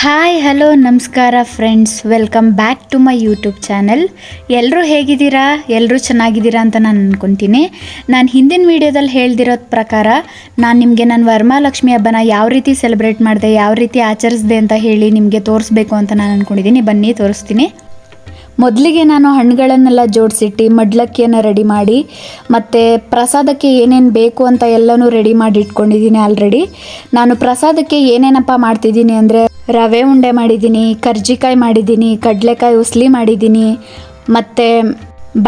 Hi hello ನಮಸ್ಕಾರ friends, welcome back to my YouTube channel. ಎಲ್ಲರೂ ಹೇಗಿದ್ದೀರಾ? ಎಲ್ಲರೂ ಚೆನ್ನಾಗಿದ್ದೀರಾ ಅಂತ ನಾನು ಅಂದ್ಕೊತೀನಿ. ನಾನು ಹಿಂದಿನ ವೀಡಿಯೋದಲ್ಲಿ ಹೇಳ್ದಿರೋದ ಪ್ರಕಾರ ನಾನು ನಿಮಗೆ ನನ್ನ ವರಮಹಾಲಕ್ಷ್ಮಿ ಹಬ್ಬನ ಯಾವ ರೀತಿ ಸೆಲೆಬ್ರೇಟ್ ಮಾಡಿದೆ, ಯಾವ ರೀತಿ ಆಚರಿಸಿದೆ ಅಂತ ಹೇಳಿ ನಿಮಗೆ ತೋರಿಸ್ಬೇಕು ಅಂತ ನಾನು ಅಂದ್ಕೊಂಡಿದ್ದೀನಿ. ಬನ್ನಿ ತೋರಿಸ್ತೀನಿ. ಮೊದಲಿಗೆ ನಾನು ಹಣ್ಣುಗಳನ್ನೆಲ್ಲ ಜೋಡಿಸಿಟ್ಟು ಮಡ್ಲಕ್ಕಿಯನ್ನು ರೆಡಿ ಮಾಡಿ, ಮತ್ತು ಪ್ರಸಾದಕ್ಕೆ ಏನೇನು ಬೇಕು ಅಂತ ಎಲ್ಲನೂ ರೆಡಿ ಮಾಡಿ ಇಟ್ಕೊಂಡಿದ್ದೀನಿ. ಆಲ್ರೆಡಿ ನಾನು ಪ್ರಸಾದಕ್ಕೆ ಏನೇನಪ್ಪ ಮಾಡ್ತಿದ್ದೀನಿ ಅಂದರೆ, ರವೆ ಉಂಡೆ ಮಾಡಿದ್ದೀನಿ, ಕರ್ಜಿಕಾಯಿ ಮಾಡಿದ್ದೀನಿ, ಕಡಲೆಕಾಯಿ ಉಸ್ಲಿ ಮಾಡಿದ್ದೀನಿ, ಮತ್ತು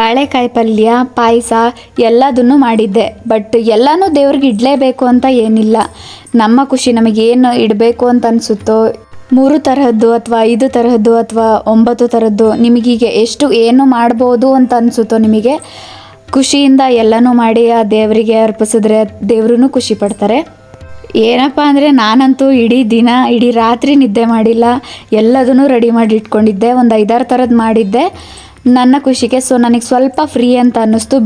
ಬಾಳೆಕಾಯಿ ಪಲ್ಯ, ಪಾಯಸ ಎಲ್ಲದನ್ನು ಮಾಡಿದ್ದೆ. ಬಟ್ ಎಲ್ಲನೂ ದೇವ್ರಿಗೆ ಇಡಲೇಬೇಕು ಅಂತ ಏನಿಲ್ಲ. ನಮ್ಮ ಖುಷಿ, ನಮಗೇನು ಇಡಬೇಕು ಅಂತ ಅನಿಸುತ್ತೋ, 3 ತರಹದ್ದು ಅಥವಾ 5 ತರಹದ್ದು ಅಥವಾ 9 ಥರದ್ದು ನಿಮಗೀಗ ಎಷ್ಟು ಏನು ಮಾಡ್ಬೋದು ಅಂತ ಅನಿಸುತ್ತೋ, ನಿಮಗೆ ಖುಷಿಯಿಂದ ಎಲ್ಲನೂ ಮಾಡಿ ಆ ದೇವರಿಗೆ ಅರ್ಪಿಸಿದ್ರೆ ದೇವ್ರೂ ಖುಷಿ ಪಡ್ತಾರೆ. ಏನಪ್ಪ ಅಂದರೆ, ನಾನಂತೂ ಇಡೀ ದಿನ ಇಡೀ ರಾತ್ರಿ ನಿದ್ದೆ ಮಾಡಿಲ್ಲ. ಎಲ್ಲದನ್ನು ರೆಡಿ ಮಾಡಿ ಇಟ್ಕೊಂಡಿದ್ದೆ. ಒಂದು 5-6 ಥರದ್ದು ಮಾಡಿದ್ದೆ ನನ್ನ ಖುಷಿಗೆ. ಸೊ ನನಗೆ ಸ್ವಲ್ಪ ಫ್ರೀ ಅಂತ ಅನ್ನಿಸ್ತು.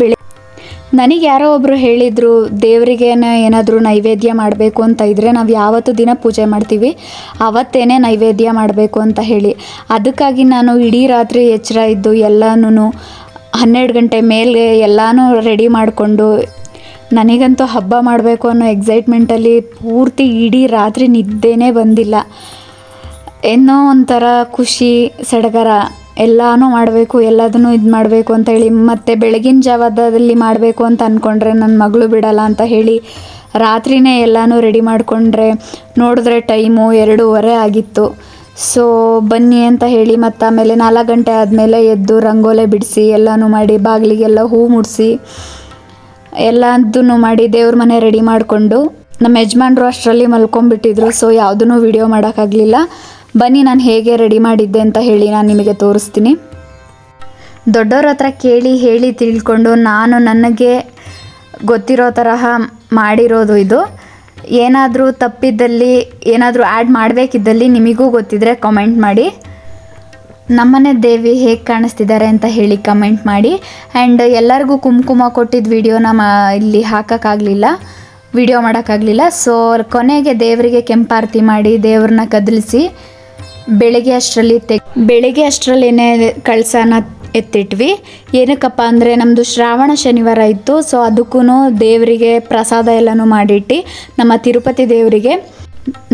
ನನಗೆ ಯಾರೋ ಒಬ್ಬರು ಹೇಳಿದರು, ದೇವರಿಗೆ ಏನಾದರೂ ನೈವೇದ್ಯ ಮಾಡಬೇಕು ಅಂತ ಇದ್ದರೆ ನಾವು ಯಾವತ್ತು ದಿನ ಪೂಜೆ ಮಾಡ್ತೀವಿ ಅವತ್ತೇನೆ ನೈವೇದ್ಯ ಮಾಡಬೇಕು ಅಂತ ಹೇಳಿ. ಅದಕ್ಕಾಗಿ ನಾನು ಇಡೀ ರಾತ್ರಿ ಎಚ್ಚರ ಇದ್ದು ಎಲ್ಲನೂ 12 ಗಂಟೆ ಮೇಲೆ ಎಲ್ಲನೂ ರೆಡಿ ಮಾಡಿಕೊಂಡು, ನನಗಂತೂ ಹಬ್ಬ ಮಾಡಬೇಕು ಅನ್ನೋ ಎಕ್ಸೈಟ್ಮೆಂಟಲ್ಲಿ ಪೂರ್ತಿ ಇಡೀ ರಾತ್ರಿ ನಿದ್ದೆನೇ ಬಂದಿಲ್ಲ. ಏನೋ ಒಂಥರ ಖುಷಿ, ಸಡಗರ. ಎಲ್ಲನೂ ಮಾಡಬೇಕು, ಎಲ್ಲದನ್ನೂ ಇದು ಮಾಡಬೇಕು ಅಂತ ಹೇಳಿ. ಮತ್ತು ಬೆಳಗಿನ ಜಾವದಲ್ಲಿ ಮಾಡಬೇಕು ಅಂತ ಅಂದ್ಕೊಂಡ್ರೆ ನನ್ನ ಮಗಳು ಬಿಡಲ್ಲ ಅಂತ ಹೇಳಿ ರಾತ್ರಿಯೇ ಎಲ್ಲನೂ ರೆಡಿ ಮಾಡಿಕೊಂಡ್ರೆ ನೋಡಿದ್ರೆ ಟೈಮು 2:30 ಆಗಿತ್ತು. ಸೊ ಬನ್ನಿ ಅಂತ ಹೇಳಿ ಮತ್ತು ಆಮೇಲೆ 4 ಗಂಟೆ ಆದಮೇಲೆ ಎದ್ದು ರಂಗೋಲೆ ಬಿಡಿಸಿ ಎಲ್ಲನೂ ಮಾಡಿ, ಬಾಗಿಲಿಗೆಲ್ಲ ಹೂ ಮುಡಿಸಿ ಎಲ್ಲದನ್ನು ಮಾಡಿ ದೇವ್ರ ಮನೆ ರೆಡಿ ಮಾಡಿಕೊಂಡು, ನಮ್ಮ ಯಜಮಾನ್ರು ಅಷ್ಟರಲ್ಲಿ ಮಲ್ಕೊಂಡ್ಬಿಟ್ಟಿದ್ರು. ಸೊ ಯಾವುದೂ ವಿಡಿಯೋ ಮಾಡೋಕ್ಕಾಗಲಿಲ್ಲ. ಬನ್ನಿ ನಾನು ಹೇಗೆ ರೆಡಿ ಮಾಡಿದ್ದೆ ಅಂತ ಹೇಳಿ ನಾನು ನಿಮಗೆ ತೋರಿಸ್ತೀನಿ. ದೊಡ್ಡವ್ರ ಹತ್ರ ಕೇಳಿ ಹೇಳಿ ತಿಳ್ಕೊಂಡು ನಾನು ನನಗೆ ಗೊತ್ತಿರೋ ತರಹ ಮಾಡಿರೋದು ಇದು. ಏನಾದರೂ ತಪ್ಪಿದ್ದಲ್ಲಿ, ಏನಾದರೂ ಆ್ಯಡ್ ಮಾಡಬೇಕಿದ್ದಲ್ಲಿ ನಿಮಗೂ ಗೊತ್ತಿದ್ದರೆ ಕಮೆಂಟ್ ಮಾಡಿ. ನಮ್ಮನೆ ದೇವಿ ಹೇಗೆ ಕಾಣಿಸ್ತಿದ್ದಾರೆ ಅಂತ ಹೇಳಿ ಕಮೆಂಟ್ ಮಾಡಿ. ಆ್ಯಂಡ್ ಎಲ್ಲರಿಗೂ ಕುಂಕುಮ ಕೊಟ್ಟಿದ್ದ ವಿಡಿಯೋನ ಇಲ್ಲಿ ಹಾಕೋಕ್ಕಾಗಲಿಲ್ಲ, ವಿಡಿಯೋ ಮಾಡೋಕ್ಕಾಗಲಿಲ್ಲ. ಸೊ ಕೊನೆಗೆ ದೇವರಿಗೆ ಕೆಂಪಾರತಿ ಮಾಡಿ ದೇವ್ರನ್ನ ಕದಲಿಸಿ ಬೆಳಗ್ಗೆ ಅಷ್ಟರಲ್ಲೇನೆ ಕಳಸನ ಎತ್ತಿಟ್ವಿ. ಏನಕ್ಕಪ್ಪ ಅಂದರೆ ನಮ್ಮದು ಶ್ರಾವಣ ಶನಿವಾರ ಇತ್ತು. ಸೊ ಅದಕ್ಕೂ ದೇವರಿಗೆ ಪ್ರಸಾದ ಎಲ್ಲನೂ ಮಾಡಿಟ್ಟು ನಮ್ಮ ತಿರುಪತಿ ದೇವರಿಗೆ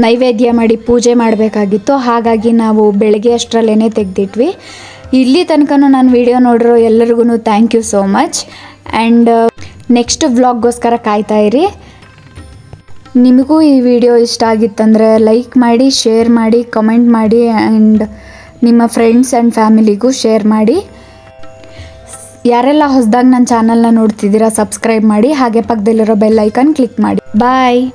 ನೈವೇದ್ಯ ಮಾಡಿ ಪೂಜೆ ಮಾಡಬೇಕಾಗಿತ್ತು. ಹಾಗಾಗಿ ನಾವು ಬೆಳಗ್ಗೆ ಅಷ್ಟರಲ್ಲೇ ತೆಗೆದಿಟ್ವಿ. ಇಲ್ಲಿ ತನಕನೂ ನಾನು ವಿಡಿಯೋ ನೋಡಿರೋ ಎಲ್ಲರಿಗೂ thank you so much. And next ವ್ಲಾಗ್ಗೋಸ್ಕರ ಕಾಯ್ತಾ ಇರಿ. ನಿಮಗೂ ಈ ವಿಡಿಯೋ ಇಷ್ಟ ಆಗಿತ್ತಂದರೆ ಲೈಕ್ ಮಾಡಿ, ಶೇರ್ ಮಾಡಿ, ಕಮೆಂಟ್ ಮಾಡಿ, ಆ್ಯಂಡ್ ನಿಮ್ಮ ಫ್ರೆಂಡ್ಸ್ ಆ್ಯಂಡ್ ಫ್ಯಾಮಿಲಿಗೂ ಶೇರ್ ಮಾಡಿ. ಯಾರೆಲ್ಲ ಹೊಸದಾಗಿ ನನ್ನ ಚಾನಲ್ನ ನೋಡ್ತಿದ್ದೀರಾ ಸಬ್ಸ್ಕ್ರೈಬ್ ಮಾಡಿ, ಹಾಗೆ ಪಕ್ಕದಲ್ಲಿರೋ ಬೆಲ್ ಐಕಾನ್ ಕ್ಲಿಕ್ ಮಾಡಿ. ಬಾಯ್.